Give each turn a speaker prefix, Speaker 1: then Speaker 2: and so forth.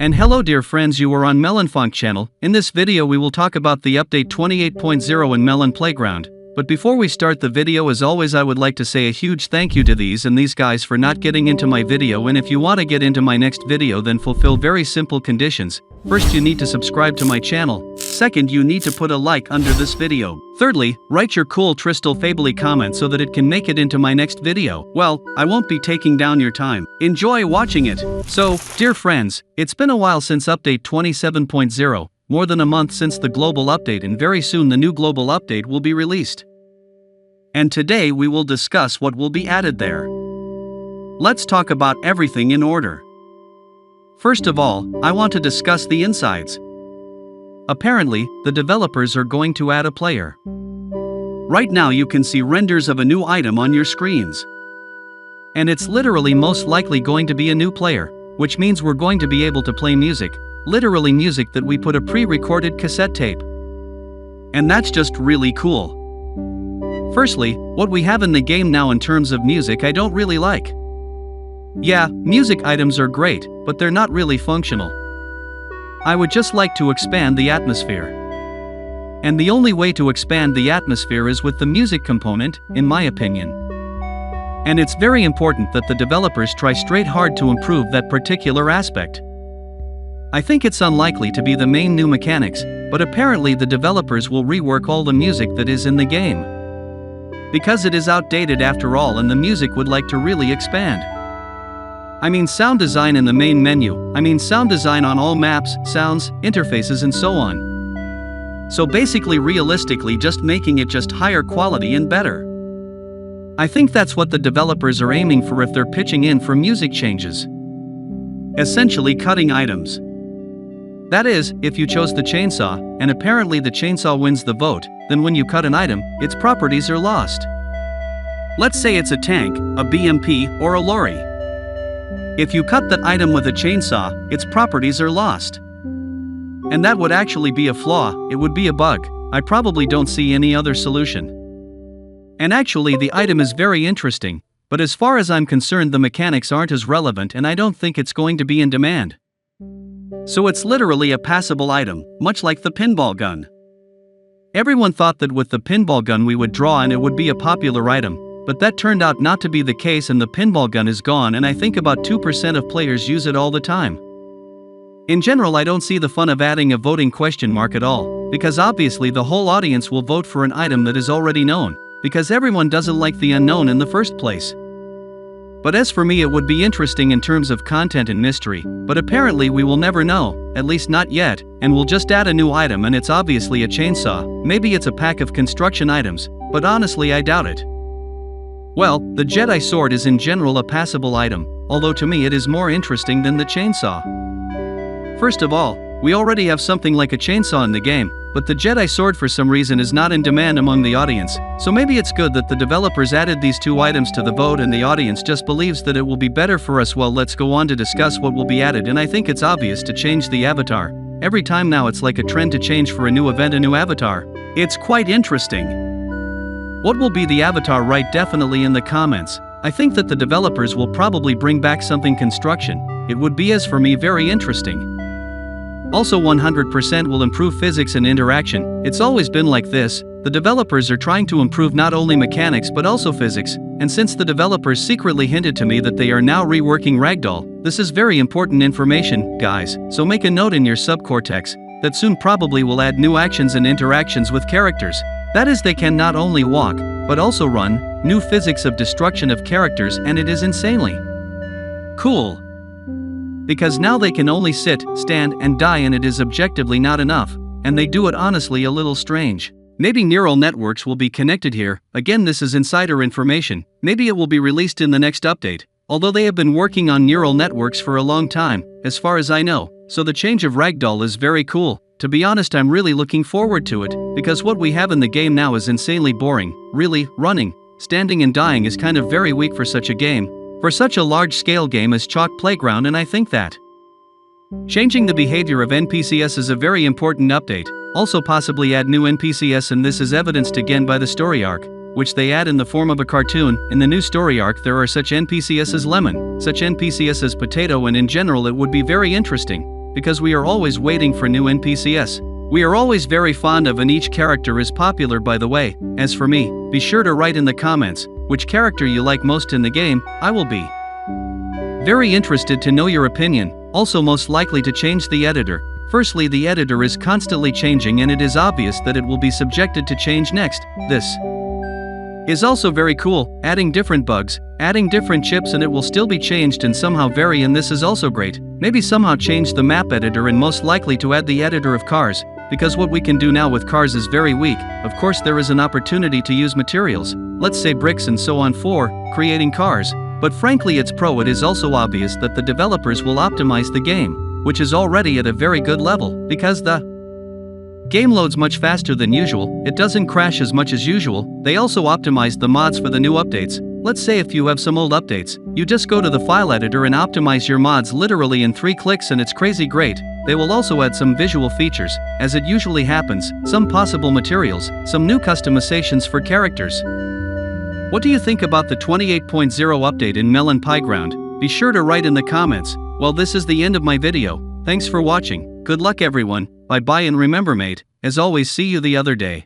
Speaker 1: And hello dear friends, you are on Melonfonk channel. In this video we will talk about the update 28.0 in Melon Playground. But before we start the video, as always, I would like to say a huge thank you to these guys for not getting into my video, and if you want to get into my next video, then fulfill very simple conditions. First, you need to subscribe to my channel. Second, you need to put a like under this video. Thirdly, write your cool Tristal Fably comment so that it can make it into my next video. Well, I won't be taking down your time. Enjoy watching it. So, dear friends, it's been a while since update 27.0. More than a month since the global update, and very soon the new global update will be released. And today we will discuss what will be added there. Let's talk about everything in order. First of all, I want to discuss the insides. Apparently, the developers are going to add a player. Right now you can see renders of a new item on your screens. And it's literally most likely going to be a new player, which means we're going to be able to play music. Literally music that we put a pre-recorded cassette tape. And that's just really cool. Firstly, what we have in the game now in terms of music I don't really like. Yeah, music items are great, but they're not really functional. I would just like to expand the atmosphere. And the only way to expand the atmosphere is with the music component, in my opinion. And it's very important that the developers try straight hard to improve that particular aspect. I think it's unlikely to be the main new mechanics, but apparently the developers will rework all the music that is in the game. Because it is outdated after all, and the music would like to really expand. I mean sound design in the main menu, I mean sound design on all maps, sounds, interfaces and so on. So basically realistically just making it just higher quality and better. I think that's what the developers are aiming for if they're pitching in for music changes. Essentially cutting items. That is, if you chose the chainsaw, and apparently the chainsaw wins the vote, then when you cut an item, its properties are lost. Let's say it's a tank, a BMP, or a lorry. If you cut that item with a chainsaw, its properties are lost. And that would actually be a flaw, it would be a bug. I probably don't see any other solution. And actually the item is very interesting, but as far as I'm concerned the mechanics aren't as relevant, and I don't think it's going to be in demand. So it's literally a passable item, much like the pinball gun. Everyone thought that with the pinball gun we would draw and it would be a popular item, but that turned out not to be the case, and the pinball gun is gone, and I think about 2% of players use it all the time. In general, I don't see the fun of adding a voting question mark at all, because obviously the whole audience will vote for an item that is already known, because everyone doesn't like the unknown in the first place. But as for me, it would be interesting in terms of content and mystery, but apparently we will never know, at least not yet, and we'll just add a new item and it's obviously a chainsaw, maybe it's a pack of construction items, but honestly I doubt it. Well, the Jedi sword is in general a passable item, although to me it is more interesting than the chainsaw. First of all, we already have something like a chainsaw in the game, but the Jedi sword for some reason is not in demand among the audience, so maybe it's good that the developers added these two items to the vote and the audience just believes that it will be better for us. Well, let's go on to discuss what will be added, and I think it's obvious to change the avatar. Every time now it's like a trend to change for a new event a new avatar. It's quite interesting. What will be the avatar? Write definitely in the comments. I think that the developers will probably bring back something construction. It would be, as for me, very interesting. Also 100% will improve physics and interaction. It's always been like this. The developers are trying to improve not only mechanics but also physics, and since the developers secretly hinted to me that they are now reworking Ragdoll, this is very important information, guys, so make a note in your subcortex that soon probably will add new actions and interactions with characters. That is, they can not only walk, but also run, new physics of destruction of characters, and it is insanely cool. Because now they can only sit, stand, and die, and it is objectively not enough, and they do it honestly a little strange. Maybe neural networks will be connected here. Again, this is insider information. Maybe it will be released in the next update, although they have been working on neural networks for a long time, as far as I know, so the change of Ragdoll is very cool. To be honest, I'm really looking forward to it, because what we have in the game now is insanely boring. Really, running, standing and dying is kind of very weak for such a game. For such a large-scale game as Chalk Playground, and I think that changing the behavior of NPCs is a very important update. Also possibly add new NPCs, and this is evidenced again by the story arc, which they add in the form of a cartoon. In the new story arc there are such NPCs as Lemon, such NPCs as Potato, and in general it would be very interesting. because we are always waiting for new NPCs. We are always very fond of, and each character is popular, by the way. As for me, be sure to write in the comments which character you like most in the game. I will be very interested to know your opinion. Also, most likely to change the editor. Firstly, the editor is constantly changing and it is obvious that it will be subjected to change next. This is also very cool, adding different bugs, adding different chips, and it will still be changed and somehow vary, and this is also great. Maybe somehow change the map editor and most likely to add the editor of cars, because what we can do now with cars is very weak. Of course there is an opportunity to use materials, let's say bricks and so on, for creating cars. But frankly it is also obvious that the developers will optimize the game, which is already at a very good level, because the game loads much faster than usual, it doesn't crash as much as usual. They also optimized the mods for the new updates. Let's say if you have some old updates, you just go to the file editor and optimize your mods literally in 3 clicks, and it's crazy great. They will also add some visual features, as it usually happens, some possible materials, some new customizations for characters. What do you think about the 28.0 update in Melon Playground? Be sure to write in the comments. Well, this is the end of my video. Thanks for watching. Good luck everyone. Bye bye, and remember mate, as always, see you the other day.